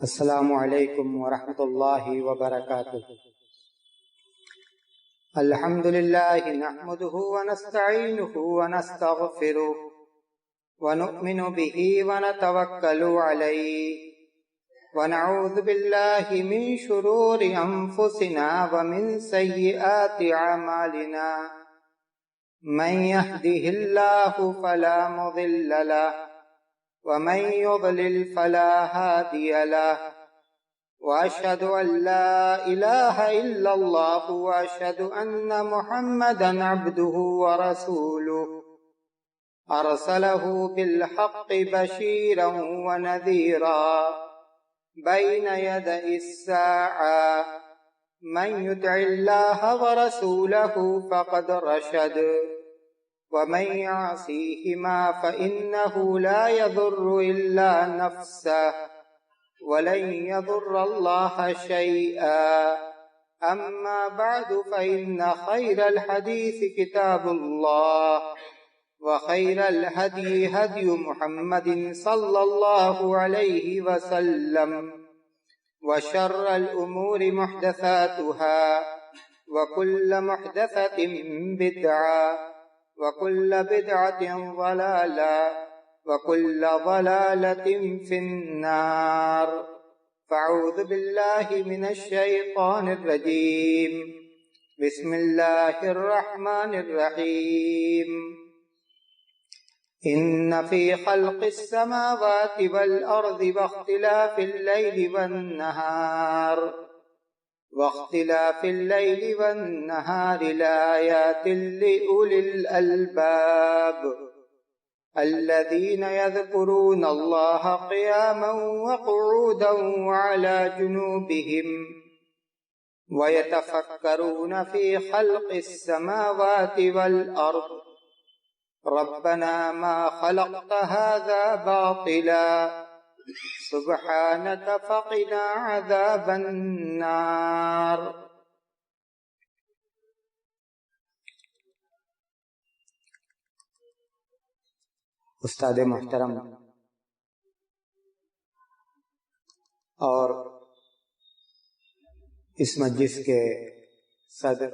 السلام علیکم ورحمۃ اللہ وبرکاتہ۔ الحمد للہ نحمده ونستعینه ونستغفره ونؤمن به ونتوکل علیہ ونعوذ باللہ من شرور انفسنا ومن سیئات اعمالنا، من يهده اللہ فلا مضل له ومن يضلل فلا هادي له، وأشهد أن لا إله إلا الله وأشهد أن محمدا عبده ورسوله، أرسله بالحق بشيرا ونذيرا بين يدي الساعة، من يطع الله ورسوله فقد رشد، ومن يعصيهما فإنه لا يضر إلا نفسه ولن يضر الله شيئا، أما بعد فإن خير الحديث كتاب الله، وخير الهدي هدي محمد صلى الله عليه وسلم، وشر الأمور محدثاتها، وكل محدثة بدعة، وكل بدعة ضلالة، وكل ضلالة في النار، فاعوذ بالله من الشيطان الرجيم، بسم الله الرحمن الرحيم، إن في خلق السماوات والأرض واختلاف الليل والنهار لآيات لأولي الألباب، الذين يذكرون الله قياما وقعودا وعلى جنوبهم، ويتفكرون في خلق السماوات والأرض، ربنا ما خلقت هذا باطلا سبحانك فقنا عذاب النار۔ استاد محترم اور اس مجلس کے صدر،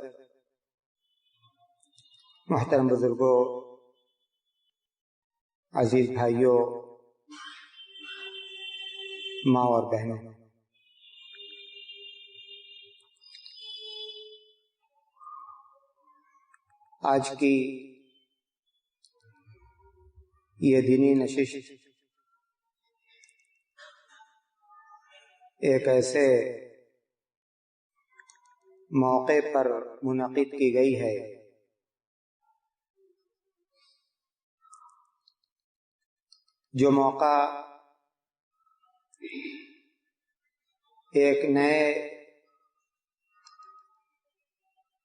محترم بزرگوں، عزیز بھائیوں، ماں اور بہنوں، آج کی یہ دینی نشست ایک ایسے موقع پر منعقد کی گئی ہے جو موقع ایک نئے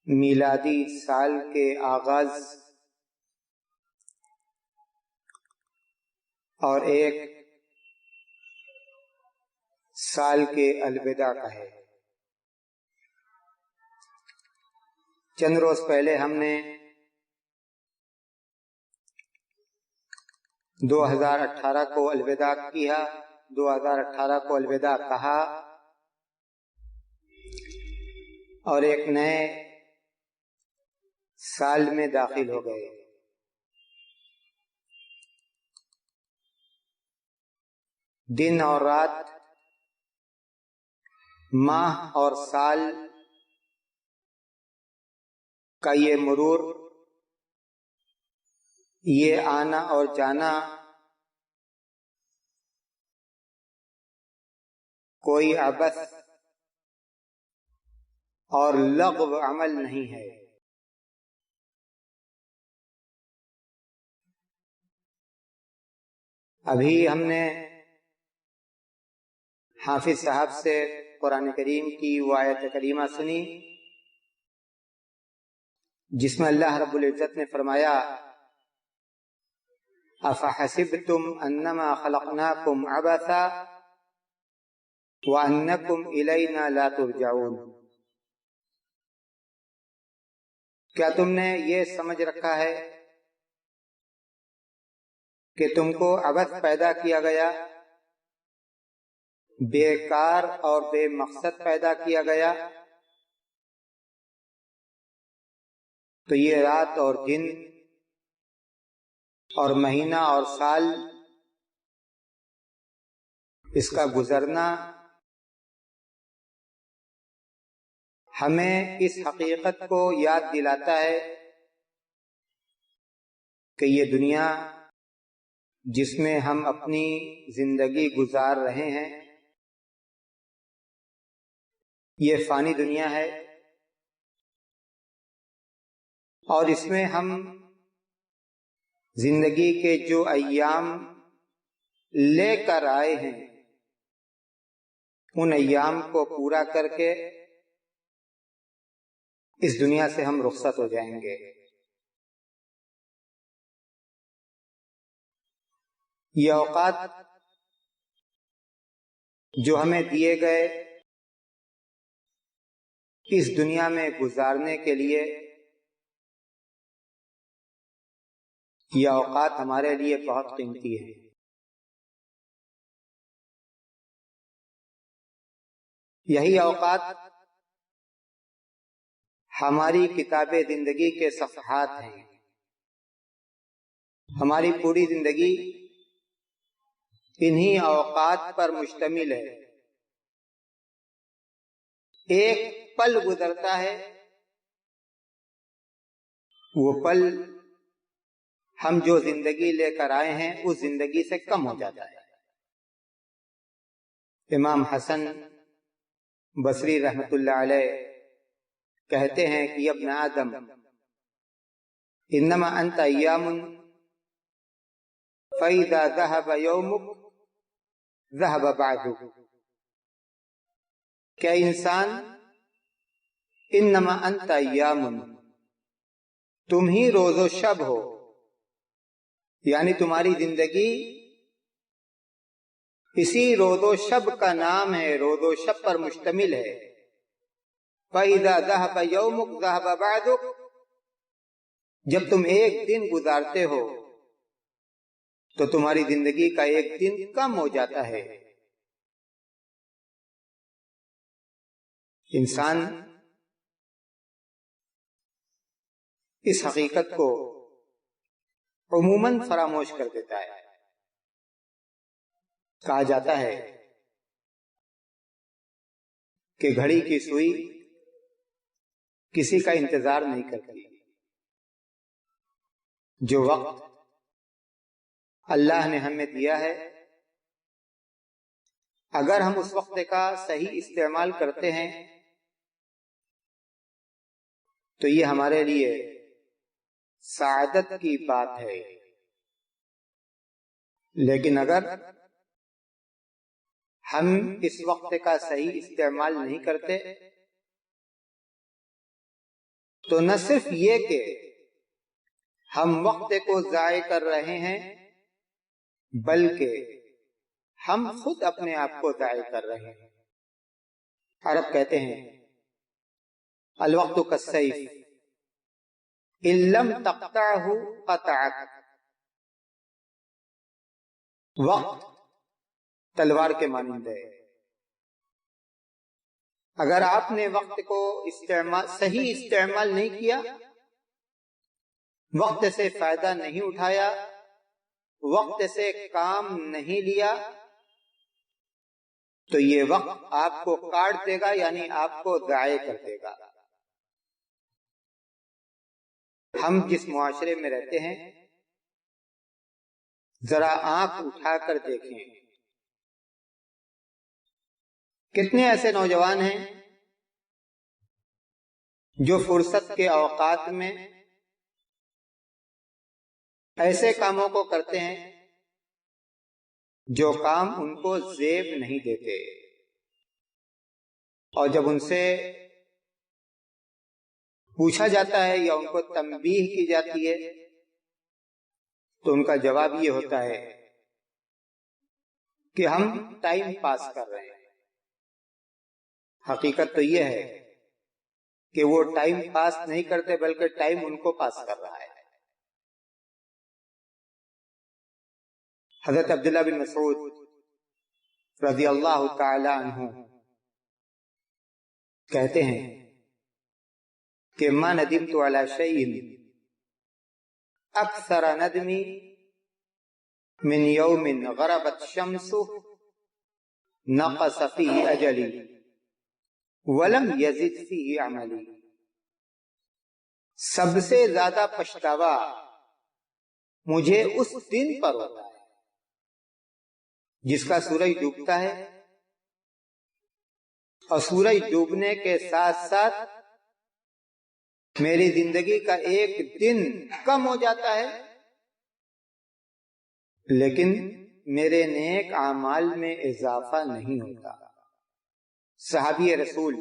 میلادی سال کے آغاز اور ایک سال کے الوداع کا ہے۔ چند روز پہلے ہم نے 2018 کو الوداع کیا، 2018 کو الوداع کہا اور ایک نئے سال میں داخل ہو گئے۔ دن اور رات، ماہ اور سال کا یہ مرور، یہ آنا اور جانا کوئی عبث اور لغو عمل نہیں ہے۔ ابھی ہم نے حافظ صاحب سے قرآن کریم کی وہ آیت کریمہ سنی جس میں اللہ رب العزت نے فرمایا أَفَحَسِبْتُمْ أَنَّمَا خَلَقْنَاكُمْ عَبَثًا وَأَنَّكُمْ إِلَيْنَا لَا تُرْجَعُونَ، کیا تم نے یہ سمجھ رکھا ہے کہ تم کو عبث پیدا کیا گیا بیکار اور بے مقصد پیدا کیا گیا تو یہ رات اور دن اور مہینہ اور سال اس کا گزرنا ہمیں اس حقیقت کو یاد دلاتا ہے کہ یہ دنیا جس میں ہم اپنی زندگی گزار رہے ہیں یہ فانی دنیا ہے، اور اس میں ہم زندگی کے جو ایام لے کر آئے ہیں ان ایام کو پورا کر کے اس دنیا سے ہم رخصت ہو جائیں گے۔ یہ اوقات جو ہمیں دیے گئے اس دنیا میں گزارنے کے لیے، یہ اوقات ہمارے لیے بہت قیمتی ہے۔ یہی اوقات ہماری کتاب زندگی کے صفحات ہیں۔ ہماری پوری زندگی انہی اوقات پر مشتمل ہے۔ ایک پل گزرتا ہے، وہ پل ہم جو زندگی لے کر آئے ہیں اس زندگی سے کم ہو جاتا ہے۔ امام حسن بصری رحمت اللہ علیہ کہتے ہیں کہ یا ابن آدم انما انت ایام فاذا ذهب يومك ذهب بعدك، کہ انسان انما انت ایام، تم ہی روز و شب ہو، یعنی تمہاری زندگی اسی روز و شب کا نام ہے، روز و شب پر مشتمل ہے۔ فَإِذَا ذَهَبَ يَوْمُكَ ذَهَبَ بَعْدُكَ، جب تم ایک دن گزارتے ہو تو تمہاری زندگی کا ایک دن کم ہو جاتا ہے۔ انسان اس حقیقت کو عموماً فراموش کر دیتا ہے۔ کہا جاتا ہے کہ گھڑی کی سوئی کسی کا انتظار نہیں کرتی۔ جو وقت اللہ نے ہمیں دیا ہے، اگر ہم اس وقت کا صحیح استعمال کرتے ہیں تو یہ ہمارے لیے سعادت کی بات ہے، لیکن اگر ہم اس وقت کا صحیح استعمال نہیں کرتے تو نہ صرف یہ کہ ہم وقت کو ضائع کر رہے ہیں بلکہ ہم خود اپنے آپ کو ضائع کر رہے ہیں۔ عرب کہتے ہیں الوقت کالسیف ان لم تقطعه قطعك، وقت تلوار کے مانند ہے، اگر آپ نے وقت کو صحیح استعمال نہیں کیا، وقت سے فائدہ نہیں اٹھایا، وقت سے کام نہیں لیا، تو یہ وقت آپ کو کاٹ دے گا، یعنی آپ کو ضائع کر دے گا۔ ہم جس معاشرے میں رہتے ہیں ذرا آنکھ اٹھا کر دیکھیں، کتنے ایسے نوجوان ہیں جو فرصت کے اوقات میں ایسے کاموں کو کرتے ہیں جو کام ان کو زیب نہیں دیتے، اور جب ان سے پوچھا جاتا ہے یا ان کو تنبیہ کی جاتی ہے تو ان کا جواب یہ ہوتا ہے کہ ہم ٹائم پاس کر رہے ہیں۔ حقیقت تو یہ ہے کہ وہ ٹائم پاس نہیں کرتے بلکہ ٹائم ان کو پاس کر رہا ہے۔ حضرت عبداللہ بن مسعود رضی اللہ تعالی عنہ کہتے ہیں کہ ما ندمت علی شیء اکثر ندمی من یوم غربت شمس نقص فیہ اجلی ولم یزد فیہ عملی. سب سے زیادہ پچھتاوا مجھے اس دن پر ہوتا ہے جس کا سورج ڈوبتا ہے اور سورج ڈوبنے کے ساتھ ساتھ میری زندگی کا ایک دن کم ہو جاتا ہے لیکن میرے نیک اعمال میں اضافہ نہیں ہوتا. صحابی رسول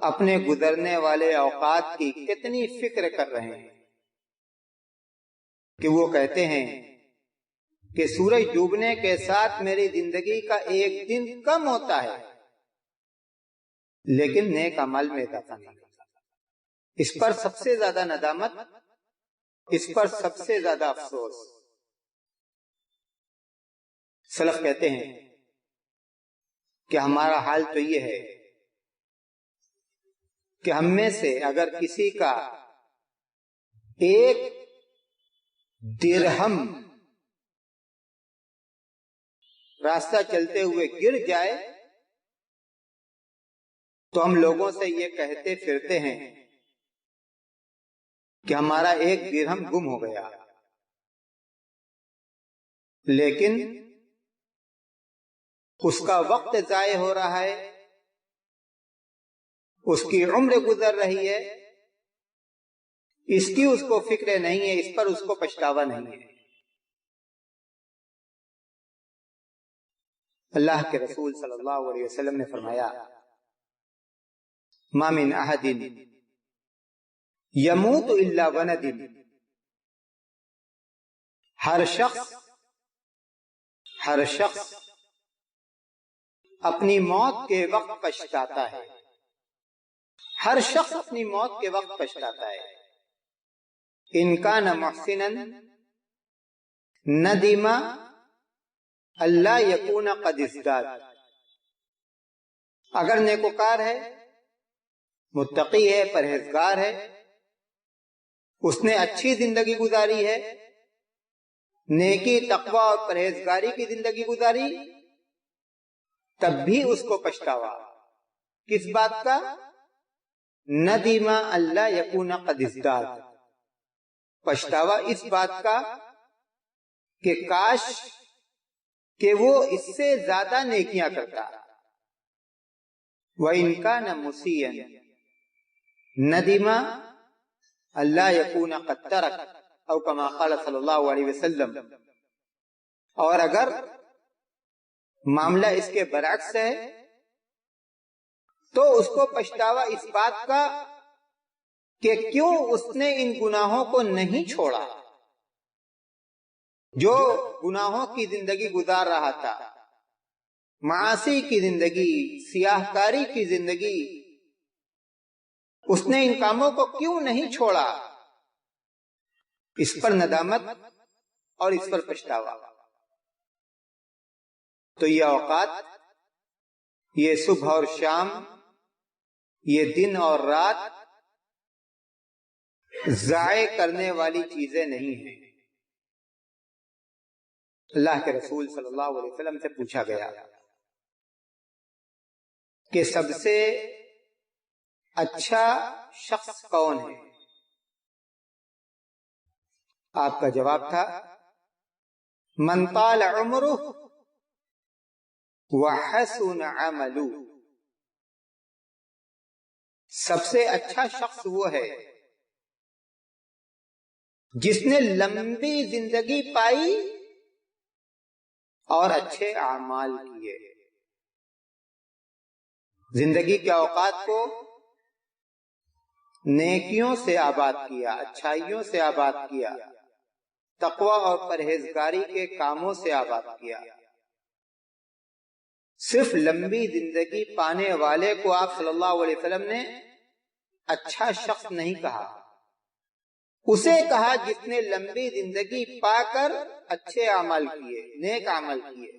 اپنے گزرنے والے اوقات کی کتنی فکر کر رہے ہیں کہ وہ کہتے ہیں کہ سورج ڈوبنے کے ساتھ میری زندگی کا ایک دن کم ہوتا ہے لیکن نیک عمل میں اضافہ نہیں ہوتا. اس پر سب سے زیادہ ندامت، اس پر سب سے زیادہ افسوس. سلف کہتے ہیں کہ ہمارا حال تو یہ ہے کہ ہم میں سے اگر کسی کا ایک درہم راستہ چلتے ہوئے گر جائے تو ہم لوگوں سے یہ کہتے پھرتے ہیں کہ ہمارا ایک درہم گم ہو گیا، لیکن اس کا وقت ضائع ہو رہا ہے، اس کی عمر گزر رہی ہے، اس کی اس کو فکر نہیں ہے، اس پر اس کو پچھتاوا نہیں ہے. اللہ کے رسول صلی اللہ علیہ وسلم نے فرمایا ما من احد یموت الا وندم. ہر شخص اپنی موت کے وقت پچھتاتا ہے، ہر شخص اپنی موت کے وقت پچھتاتا ہے. ان کان محسنا ندم اللہ یکون قد ازداد. اگر نیکوکار ہے، متقی ہے، پرہیزگار ہے، اس نے اچھی زندگی گزاری ہے، نیکی، تقوی اور پرہیزگاری کی زندگی گزاری، تب بھی اس کو پچھتاوا کس بات کا؟ ندم اللہ یکون قد ازداد. پچھتاوا اس بات کا کہ کاش کہ وہ اس سے زیادہ نیکیاں کرتا. وَإِنْ كَانَ مُسِيًّا ندم اللہ یکون قد ترک او کما قال صلی اللہ علیہ وسلم. اور اگر معاملہ اس کے برعکس ہے تو اس کو پچھتاوا اس بات کا کہ کیوں اس نے ان گناہوں کو نہیں چھوڑا. جو گناہوں کی زندگی گزار رہا تھا، معاصی کی زندگی، سیاہ کاری کی زندگی، اس نے ان کاموں کو کیوں نہیں چھوڑا. اس پر ندامت اور اس پر پچھتاوا. تو یہ اوقات، یہ صبح اور شام، یہ دن اور رات ضائع کرنے والی چیزیں نہیں ہیں. اللہ کے رسول صلی اللہ علیہ وسلم سے پوچھا گیا کہ سب سے اچھا شخص کون ہے؟ آپ کا جواب تھا من طال عمرہ وحسن عملہ. سب سے اچھا شخص وہ ہے جس نے لمبی زندگی پائی اور اچھے اعمال کیے. زندگی کے اوقات کو نیکیوں سے آباد کیا، اچھائیوں سے آباد کیا، تقوی اور پرہیزگاری کے کاموں سے آباد کیا. صرف لمبی زندگی پانے والے کو آپ صلی اللہ علیہ وسلم نے اچھا شخص نہیں کہا، اسے کہا جس نے لمبی زندگی پا کر اچھے اعمال کیے، نیک عمل کیے.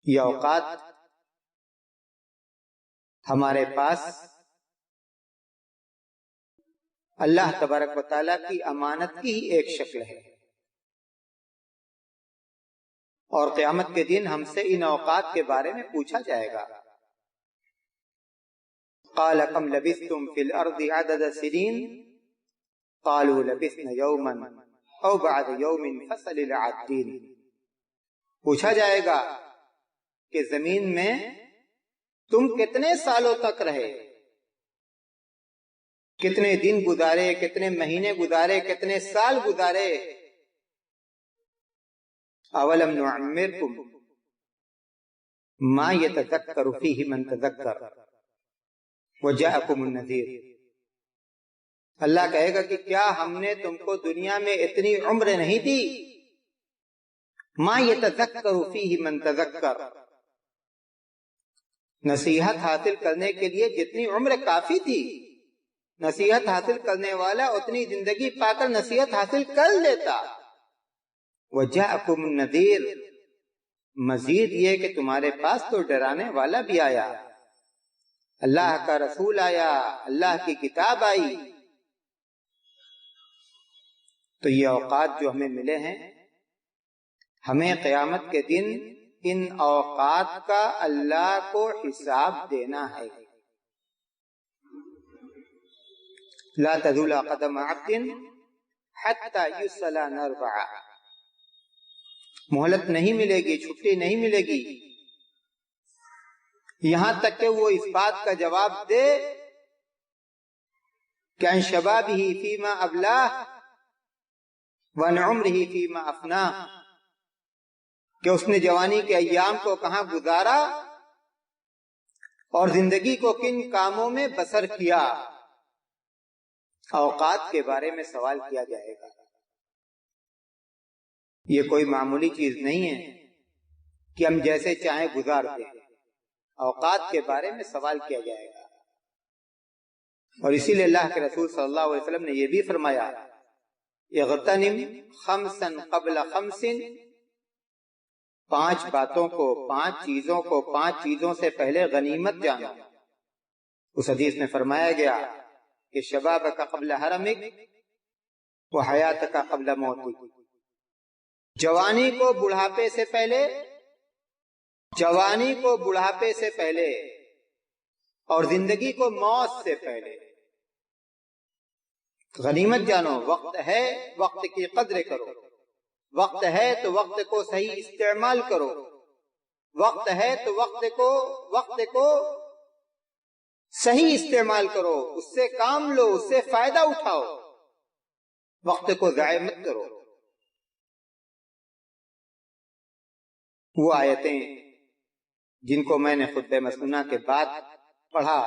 یہ اوقات ہمارے پاس اللہ تبارک و تعالیٰ کی امانت کی ہی ایک شکل ہے، اور قیامت کے دن ہم سے ان اوقات کے بارے میں پوچھا جائے گا۔ قال کم لبثتم فی الارض عدد سنین قالوا لبثنا یوما او بعد یوم فاسأل العادین۔ پوچھا جائے گا کہ زمین میں تم کتنے سالوں تک رہے، کتنے دن گزارے، کتنے مہینے گزارے، کتنے سال گزارے۔ اولم نعمرکم ما یتذکر فیہ من تذکر وجاءکم النذیر۔ اللہ کہے گا کہ کیا ہم نے تم کو دنیا میں اتنی عمر نہیں دی؟ ما یتذکر فیہ من تذکر، نصیحت حاصل کرنے کے لیے جتنی عمر کافی تھی، نصیحت حاصل کرنے والا اتنی زندگی پا کر نصیحت حاصل کر لیتا۔ وجاءکم النذیر، مزید یہ کہ تمہارے پاس تو ڈرانے والا بھی آیا، اللہ کا رسول آیا، اللہ کی کتاب آئی۔ تو یہ اوقات جو ہمیں ملے ہیں، ہمیں قیامت کے دن ان اوقات کا اللہ کو حساب دینا ہے۔ لا تزول قدم عبد حتى يسأل عن اربع، مہلت نہیں ملے گی، چھٹی نہیں ملے گی، یہاں تک کہ وہ اس بات کا جواب دے کہ عن شبابہ فیما ابلاہ وعن عمرہ فیما افناہ، کہ اس نے جوانی کے ایام کو کہاں گزارا اور زندگی کو کن کاموں میں بسر کیا۔ اوقات کے بارے میں سوال کیا جائے گا۔ یہ کوئی معمولی چیز نہیں ہے کہ ہم جیسے چاہیں گزار دیں، اوقات کے بارے میں سوال کیا جائے گا۔ اور اسی لیے اللہ کے رسول صلی اللہ علیہ وسلم نے یہ بھی فرمایا، اغتنم خمسا قبل خمس، 5 باتوں کو، 5 چیزوں کو 5 چیزوں سے پہلے غنیمت جانو۔ اس حدیث میں فرمایا گیا کہ شبابک قبل حرمک وحیاتک قبل موتک، جوانی کو بڑھاپے سے پہلے، جوانی کو بڑھاپے سے پہلے، اور زندگی کو موت سے پہلے۔ غنیمت جانو، وقت ہے، وقت کی قدر کرو، وقت ہے تو وقت کو صحیح استعمال کرو، وقت ہے تو وقت کو صحیح استعمال کرو، اس سے کام لو، اس سے فائدہ اٹھاؤ، وقت کو ضائع مت کرو۔ وہ آیتیں جن کو میں نے خطبہ مسنونہ کے بعد پڑھا،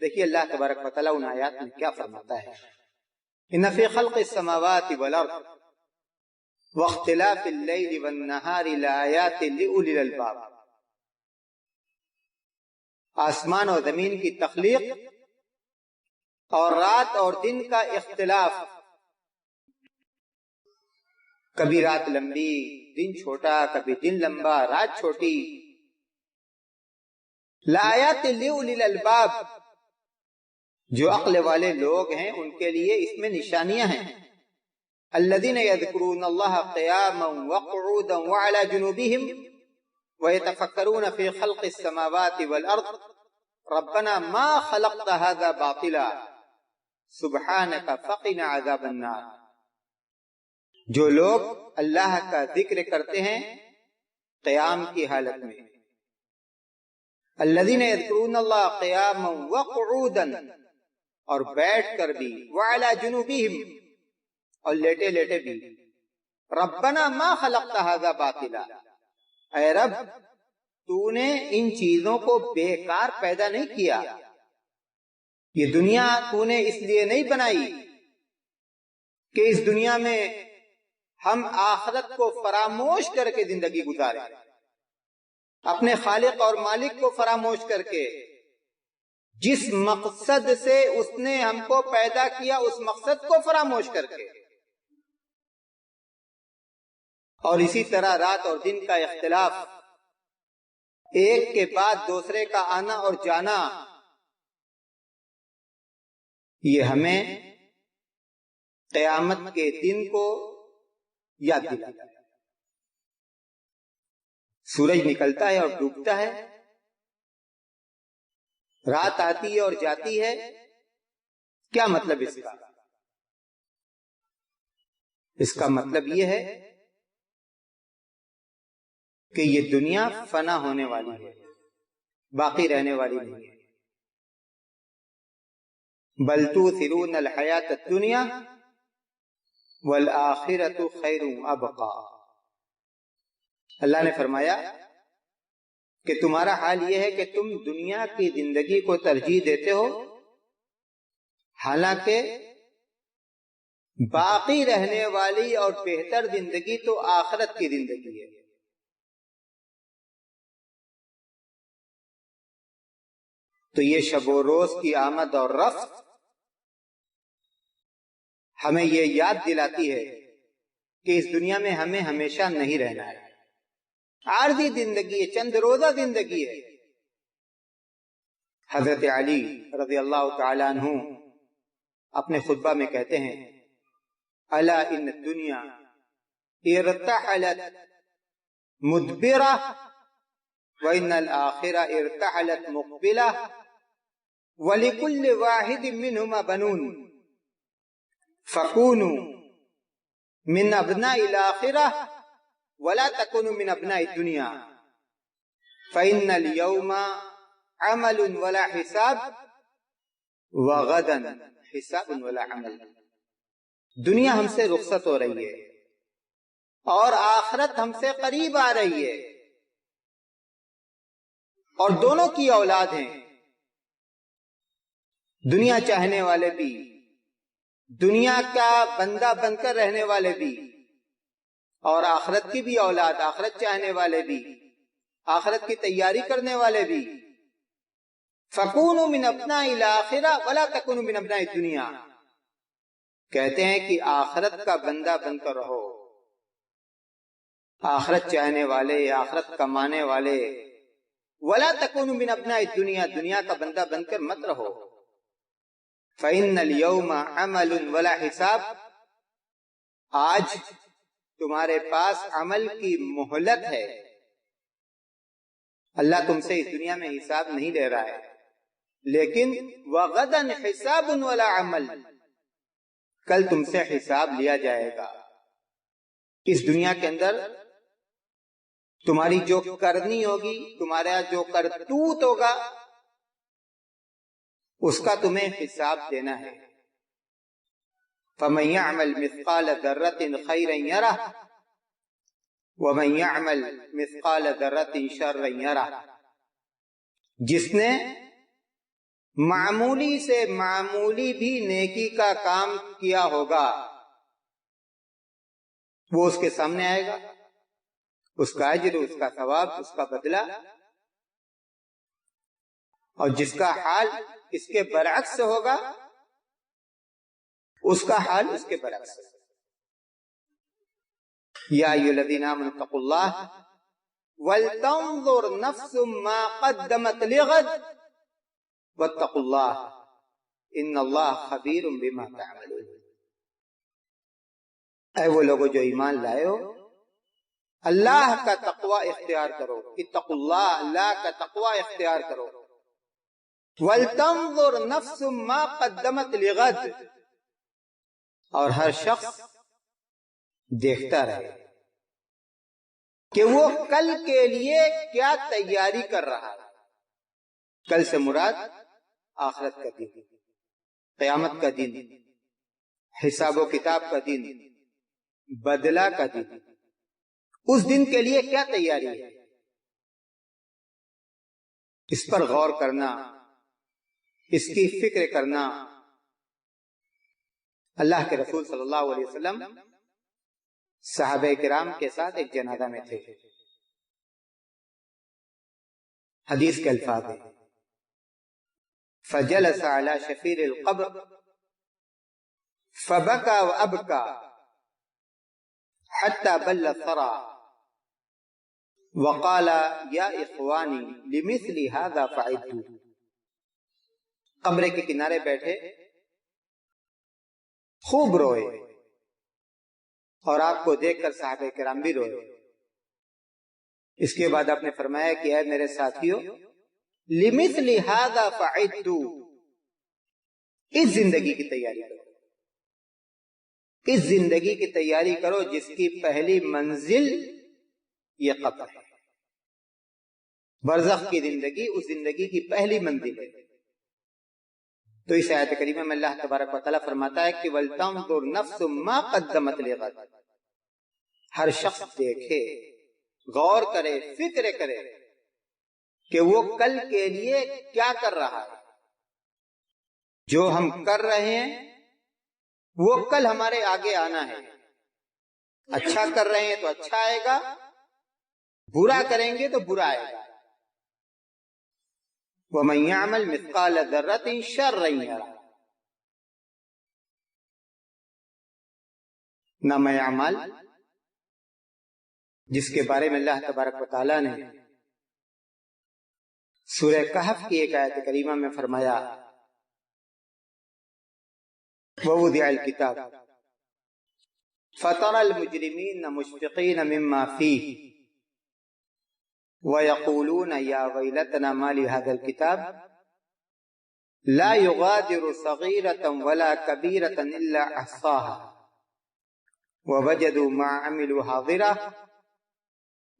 دیکھیے اللہ تبارک و تعالیٰ ان آیات میں کیا فرماتا ہے۔ ان فی خلق السماوات والارض واختلاف اللیل والنہار لآیات لأولی الالباب، آسمان اور زمین کی تخلیق اور رات اور دن کا اختلاف، کبھی رات لمبی دن چھوٹا، کبھی دن لمبا رات چھوٹی، لآیات لأولی الالباب، جو عقل والے لوگ ہیں ان کے لیے اس میں نشانیاں ہیں۔ الذین یذکرون اللہ قیاما وقعودا وعلی جنوبہم ویتفکرون فی خلق السماوات والارض ربنا ما خلقت هذا باطلا سبحانک فقنا عذاب النار، جو لوگ اللہ کا ذکر کرتے ہیں قیام کی حالت میں، الذین یذکرون اللہ قیاما وقعودا، اور بیٹھ کر بھی، وعلی جنوبہم، اور لیٹے لیٹے بھی، ربنا ما خلقت هذا باطلا، اے رب تو نے ان چیزوں کو بیکار پیدا نہیں کیا، یہ دنیا تو نے اس لیے نہیں بنائی کہ اس دنیا میں ہم آخرت کو فراموش کر کے زندگی گزاریں، اپنے خالق اور مالک کو فراموش کر کے، جس مقصد سے اس نے ہم کو پیدا کیا اس مقصد کو فراموش کر کے۔ اور اسی طرح رات اور دن کا اختلاف، ایک کے بعد دوسرے کا آنا اور جانا، یہ ہمیں قیامت کے دن کو یاد دلاتا ہے۔ سورج نکلتا ہے اور ڈوبتا ہے، رات آتی ہے اور جاتی ہے، کیا مطلب اس کا؟ اس کا مطلب یہ ہے کہ یہ دنیا فنا ہونے والی ہے، باقی رہنے والی نہیں ہے۔ بل تؤثرون الحیات الدنیا والآخرۃ خیر وابقیٰ۔ اللہ نے فرمایا کہ تمہارا حال یہ ہے کہ تم دنیا کی زندگی کو ترجیح دیتے ہو، حالانکہ باقی رہنے والی اور بہتر زندگی تو آخرت کی زندگی ہے۔ تو یہ شب و روز کی آمد اور رفت ہمیں یہ یاد دلاتی ہے کہ اس دنیا میں ہمیں ہمیشہ نہیں رہنا ہے، عارضی زندگی ہے، چند روزہ زندگی ہے۔ حضرت علی رضی اللہ تعالی عنہ اپنے خطبہ میں کہتے ہیں، الا ان الدنیا ارتحلت مدبرہ وان الآخرہ ارتحلت مقبلہ ولکل واحد منہما بنون فکونوا من ابناء الآخرہ ولا تکونوا من ابناء الدنیا فإن اليوم عمل ولا حساب وغدا حساب ولا عمل۔ دنیا ہم سے رخصت ہو رہی ہے اور آخرت ہم سے قریب آ رہی ہے، اور دونوں کی اولاد ہیں، دنیا چاہنے والے بھی، دنیا کا بندہ بن کر رہنے والے بھی، اور آخرت کی بھی اولاد، آخرت چاہنے والے بھی، آخرت کی تیاری کرنے والے بھی۔ فَكُونُوا مِنْ أَبْنَاءِ الْآخِرَةِ وَلَا تَكُونُوا مِنْ أَبْنَاءِ الدُّنْيَا۔ کہتے ہیں کہ آخرت کا بندہ بن کر رہو، آخرت چاہنے والے، آخرت کمانے والے۔ وَلَا تَكُونُوا مِنْ أَبْنَاءِ الدُّنْيَا، دنیا کا بندہ بن کر مت رہو۔ فَإِنَّ الْيَوْمَ عَمَلٌ وَلَا حِسَابٌ، آج تمہارے پاس عمل کی مہلت ہے، اللہ تم سے اس دنیا میں حساب نہیں لے رہا ہے، لیکن وَغَدًا حِسَابٌ وَلَا عَمَلٌ، کل تم سے حساب لیا جائے گا۔ اس دنیا کے اندر تمہاری جو کرنی ہوگی، تمہارا جو کرتوت ہوگا، اس کا تمہیں حساب دینا ہے۔ فَمَن يَعْمَلْ مِثْقَالَ ذَرَّةٍ خَيْرًا يَرَهُ وَمَن يَعْمَلْ مِثْقَالَ ذَرَّةٍ شَرًّا يَرَهُ، جس نے معمولی سے معمولی بھی نیکی کا کام کیا ہوگا، وہ اس کے سامنے آئے گا، اس کا اجر، اس کا ثواب، اس کا بدلہ۔ اور جس کا حال اس کے برعکس ہوگا، اس کا حال اس کے برعکس ہے۔ یا ایھا الذین آمنوا اتقوا اللہ ولتنظر نفس ما قدمت لغد واتقوا اللہ ان اللہ خبیر بما تعملون۔ اے وہ لوگو جو ایمان لائے ہو، اللہ کا تقوی اختیار کرو، اتقوا اللہ، اللہ کا تقوی اختیار کرو۔ وَلْتَنظُرْ نَفْسٌ مَا قَدَّمَتْ لِغَدٍ، اور ہر شخص دیکھتا رہے کہ وہ کل کے لیے کیا تیاری کر رہا ہے۔ کل سے مراد آخرت کا دن، قیامت کا دن، حساب و کتاب کا دن، بدلہ کا دن۔ اس دن کے لیے کیا تیاری ہے، اس پر غور کرنا، اس کی فکر کرنا۔ اللہ کے رسول صلی اللہ علیہ وسلم صحابہ کرام کے ساتھ ایک جنازہ میں تھے۔ حدیث کے الفاظ ہیں، فجلس على شفیر القبر فبكى وابكى حتى بل الثرى وقال یا اخوانی لمثل هذا فعدوا، قبر کے کنارے بیٹھے خوب روئے، اور آپ کو دیکھ کر صحابہ کرام بھی روئے۔ اس کے بعد آپ نے فرمایا کہ اے میرے ساتھیوں، لمثل هذا فعدوا، اس زندگی کی تیاری کرو، اس زندگی کی تیاری کرو جس کی پہلی منزل یہ قبر ہے۔ برزخ کی زندگی اس زندگی کی پہلی منزل ہے۔ تو اس آیت کریمہ میں اللہ تبارک و تعالیٰ فرماتا ہے کہ وَلْتَنظُرْ نَفْسٌ مَا قَدَّمَتْ لِغَدٍ، ہر شخص دیکھے، غور کرے، فکر کرے کہ وہ کل کے لیے کیا کر رہا ہے۔ جو ہم کر رہے ہیں وہ کل ہمارے آگے آنا ہے۔ اچھا کر رہے ہیں تو اچھا آئے گا، برا کریں گے تو برا آئے گا۔ وَمَن يَعْمَلْ مِثْقَالَ ذَرَّةٍ شَرًّا يَرَهُ، نامہ اعمال جس کے بارے میں اللہ تبارک و تعالیٰ نے سورہ کہف کی ایک آیت کریمہ میں فرمایا وَوُضِعَ الْكِتَابُ فَتَرَى الْمُجْرِمِينَ مُشْفِقِينَ مِمَّا فِيهِ وَيَقُولُونَ يَا وَيْلَتَنَا مَا لِهَذَا الْكِتَابِ لَا يُغَادِرُ صَغِيرَةً وَلَا كَبِيرَةً إِلَّا أَحْصَاهَا وَوَجَدُوا مَا عَمِلُوا حَاضِرًا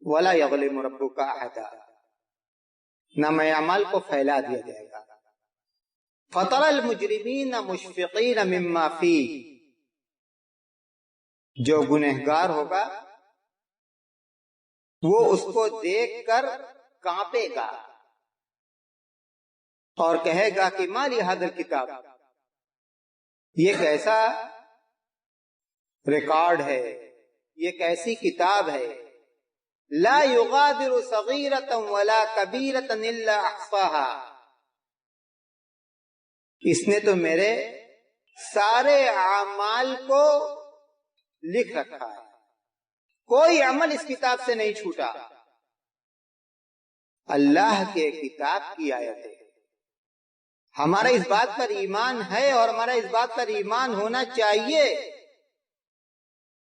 وَلَا يَظْلِمُ رَبُّكَ أَحَدًا، نامہ اعمال کو پھیلا دیا جائے گا۔ فَتَرَى الْمُجْرِمِينَ مُشْفِقِينَ مِمَّا فِيهِ، جو گنہگار ہوگا وہ اس کو دیکھ کر کانپے گا اور کہے گا کہ ما لِهَذَا الْكِتَابِ، یہ کیسا ریکارڈ ہے، یہ کیسی کتاب ہے، لا يغادر صغیرة ولا کبیرة الا احصاها، اس نے تو میرے سارے اعمال کو لکھ رکھا ہے، کوئی عمل اس کتاب سے نہیں چھوٹا۔ اللہ کے کتاب کی آیت ہے، ہمارا اس بات پر ایمان ہے اور ہمارا اس بات پر ایمان ہونا چاہیے،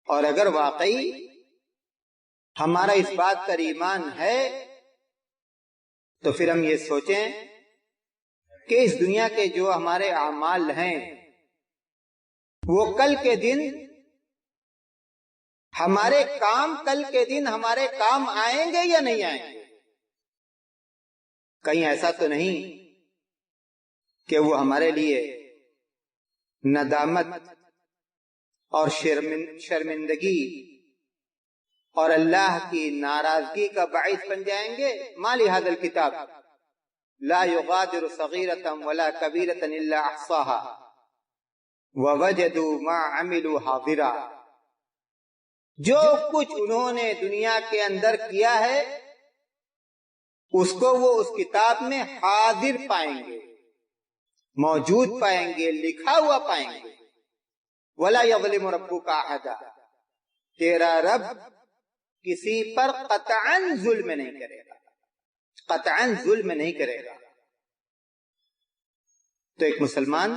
اور اگر واقعی ہمارا اس بات پر ایمان ہے تو پھر ہم یہ سوچیں کہ اس دنیا کے جو ہمارے اعمال ہیں وہ کل کے دن ہمارے کام آئیں گے یا نہیں آئیں گے۔ کہیں ایسا تو نہیں کہ وہ ہمارے لیے ندامت اور شرمندگی اور اللہ کی ناراضگی کا باعث بن جائیں گے۔ ما لِهَذَا الْكِتَابِ لا يغادر صغيرة ولا كبيرة إلا أحصاها ووجدوا ما عملوا حاضرا، جو کچھ انہوں نے دنیا کے اندر کیا ہے اس کو وہ اس کتاب میں حاضر پائیں گے، موجود پائیں گے، لکھا ہوا پائیں گے۔ ولا يظلم ربك أحدا، تیرا رب کسی پر قطعاً ظلم نہیں کرے گا، قطعاً ظلم نہیں کرے گا۔ تو ایک مسلمان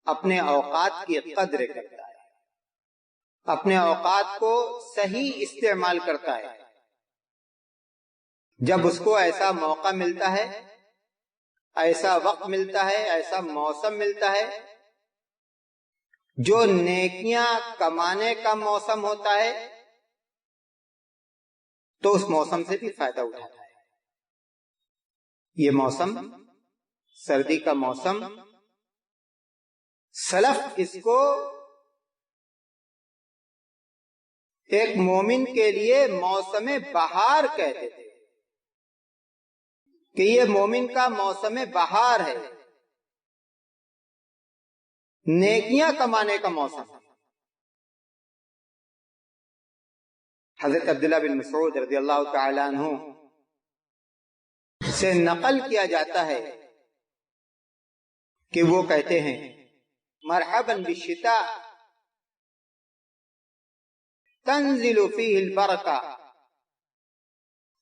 اپنے اوقات کی قدر کرتا ہے، اپنے اوقات کو صحیح استعمال کرتا ہے۔ جب اس کو ایسا موقع ملتا ہے، ایسا وقت ملتا ہے، ایسا موسم ملتا ہے جو نیکیاں کمانے کا موسم ہوتا ہے تو اس موسم سے بھی فائدہ اٹھاتا ہے۔ یہ موسم، سردی کا موسم، سلف اس کو ایک مومن کے لیے موسم بہار کہتے تھے کہ یہ مومن کا موسم بہار ہے، نیکیاں کمانے کا موسم۔ حضرت عبداللہ بن مسعود رضی اللہ تعالی عنہ سے نقل کیا جاتا ہے کہ وہ کہتے ہیں مرحبا بالشتاء تنزل فيه البرکہ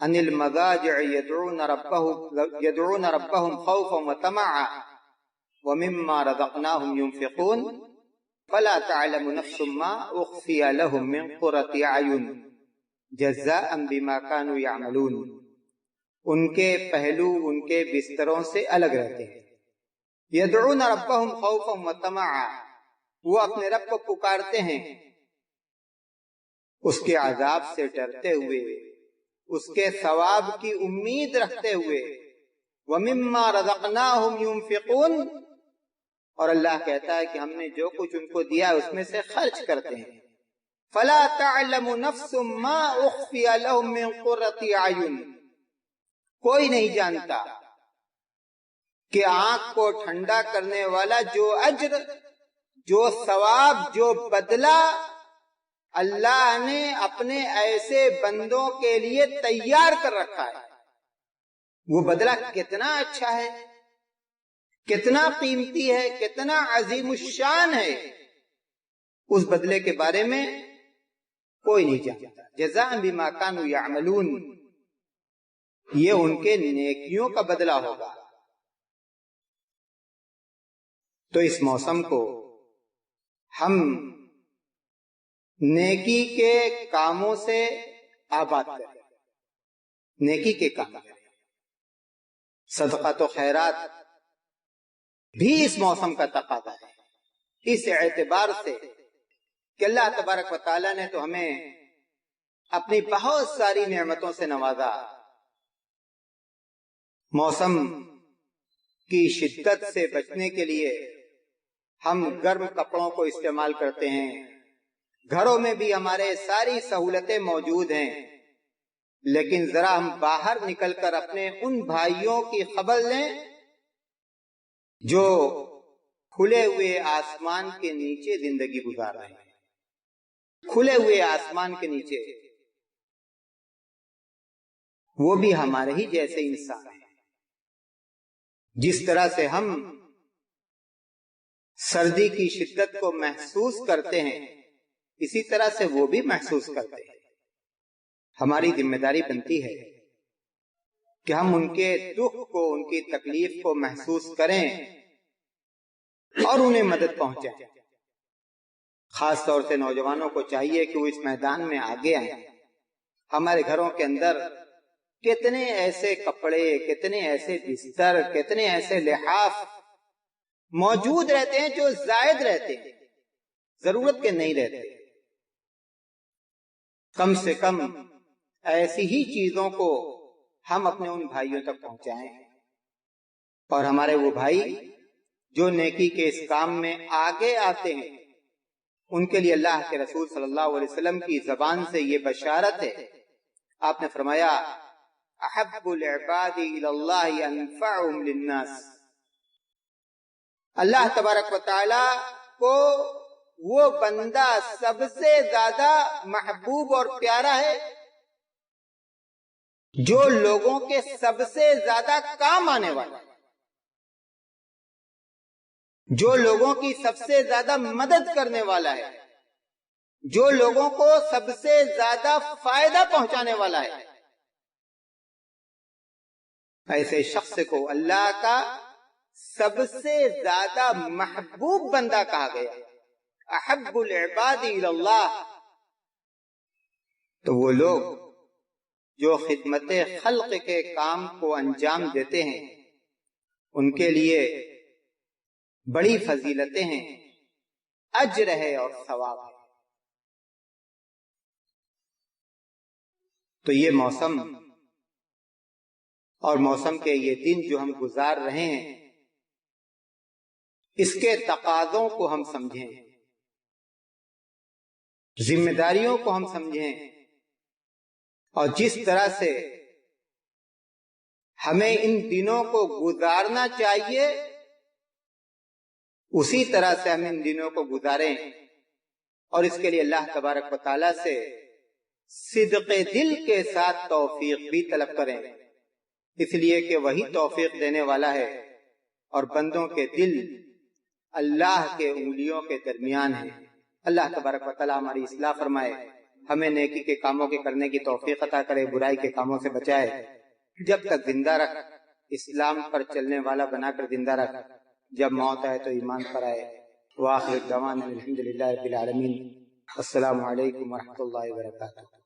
عن المضاجع يدعون ربهم خوفا وطمعا ومما رزقناهم ينفقون فلا تعلم نفس ما اخفي لهم من قرة اعين جزاء بما كانوا يعملون. ان کے پہلو ان کے بستروں سے الگ رہتے ہیں. یدعون ربهم خوفا وطمعا، وہ اپنے رب کو پکارتے ہیں اس کے عذاب سے ڈرتے ہوئے، اس کے ثواب کی امید رکھتے ہوئے. وَمِمَّا رَزَقْنَاهُمْ يُنْفِقُونَ، اور اللہ کہتا ہے کہ ہم نے جو کچھ ان کو دیا اس میں سے خرچ کرتے ہیں. فَلَا تَعْلَمُ نَفْسٌ مَّا أُخْفِيَ لَهُم مِّن قُرَّةِ أَعْيُنٍ، کوئی نہیں جانتا کہ آنکھ کو ٹھنڈا کرنے والا جو اجر، جو ثواب، جو بدلہ اللہ نے اپنے ایسے بندوں کے لیے تیار کر رکھا ہے، وہ بدلہ کتنا اچھا ہے، کتنا قیمتی ہے، کتنا عظیم الشان ہے، اس بدلے کے بارے میں کوئی نہیں جانتا. جزاء بما كانوا يعملون، یہ ان کے نیکیوں کا بدلہ ہوگا. تو اس موسم کو ہم نیکی کے کاموں سے آباد کریں، نیکی کے کام کریں. صدقات و خیرات بھی اس موسم کا تقاضا ہے، اس اعتبار سے کہ اللہ تبارک و تعالیٰ نے تو ہمیں اپنی بہت ساری نعمتوں سے نوازا. موسم کی شدت سے بچنے کے لیے ہم گرم کپڑوں کو استعمال کرتے ہیں، گھروں میں بھی ہمارے ساری سہولتیں موجود ہیں، لیکن ذرا ہم باہر نکل کر اپنے ان بھائیوں کی خبر لیں جو کھلے ہوئے آسمان کے نیچے زندگی گزار رہے ہیں. کھلے ہوئے آسمان کے نیچے وہ بھی ہمارے ہی جیسے انسان ہیں. جس طرح سے ہم سردی کی شدت کو محسوس کرتے ہیں اسی طرح سے وہ بھی محسوس کرتے ہیں. ہماری ذمہ داری بنتی ہے کہ ہم ان کے دکھ کو، ان کی تکلیف کو محسوس کریں اور انہیں مدد پہنچائیں. خاص طور سے نوجوانوں کو چاہیے کہ وہ اس میدان میں آگے آئیں. ہمارے گھروں کے اندر کتنے ایسے کپڑے، کتنے ایسے بستر، کتنے ایسے لحاف موجود رہتے ہیں جو زائد رہتے ہیں، ضرورت کے نہیں رہتے. کم سے کم ایسی ہی چیزوں کو ہم اپنے ان بھائیوں تک پہنچائیں، اور ہمارے وہ بھائی جو نیکی کے اس کام میں آگے آتے ہیں ان کے لیے اللہ کے رسول صلی اللہ علیہ وسلم کی زبان سے یہ بشارت ہے. آپ نے فرمایا احب العباد الی اللہ انفعهم للناس، اللہ تبارک و تعالی کو وہ بندہ سب سے زیادہ محبوب اور پیارا ہے جو لوگوں کے سب سے زیادہ کام آنے والا ہے، جو لوگوں کی سب سے زیادہ مدد کرنے والا ہے، جو لوگوں کو سب سے زیادہ فائدہ پہنچانے والا ہے. ایسے شخص کو اللہ کا سب سے زیادہ محبوب بندہ کہا گیا. احب العباد الی اللہ، تو وہ لوگ جو خدمت خلق کے کام کو انجام دیتے ہیں ان کے لیے بڑی فضیلتیں ہیں، اجر ہے اور ثواب ہے. تو یہ موسم اور موسم کے یہ دن جو ہم گزار رہے ہیں اس کے تقاضوں کو ہم سمجھیں، ذمہ داریوں کو ہم سمجھیں، اور جس طرح سے ہمیں ان دنوں کو گزارنا چاہیے اسی طرح سے ہم ان دنوں کو گزاریں. اور اس کے لیے اللہ تبارک و تعالیٰ سے صدق دل کے ساتھ توفیق بھی طلب کریں، اس لیے کہ وہی توفیق دینے والا ہے اور بندوں کے دل اللہ کے انگلیوں کے درمیان ہیں. اللہ تبارک و تعالیٰ ہماری اصلاح فرمائے، ہمیں نیکی کے کاموں کے کرنے کی توفیق عطا کرے، برائی کے کاموں سے بچائے، جب تک زندہ رکھ اسلام پر چلنے والا بنا کر زندہ رکھ، جب موت آئے تو ایمان پر آئے۔ وآخر دعوانا الحمدللہ رب العالمین۔ السلام علیکم ورحمۃ اللہ وبرکاتہ۔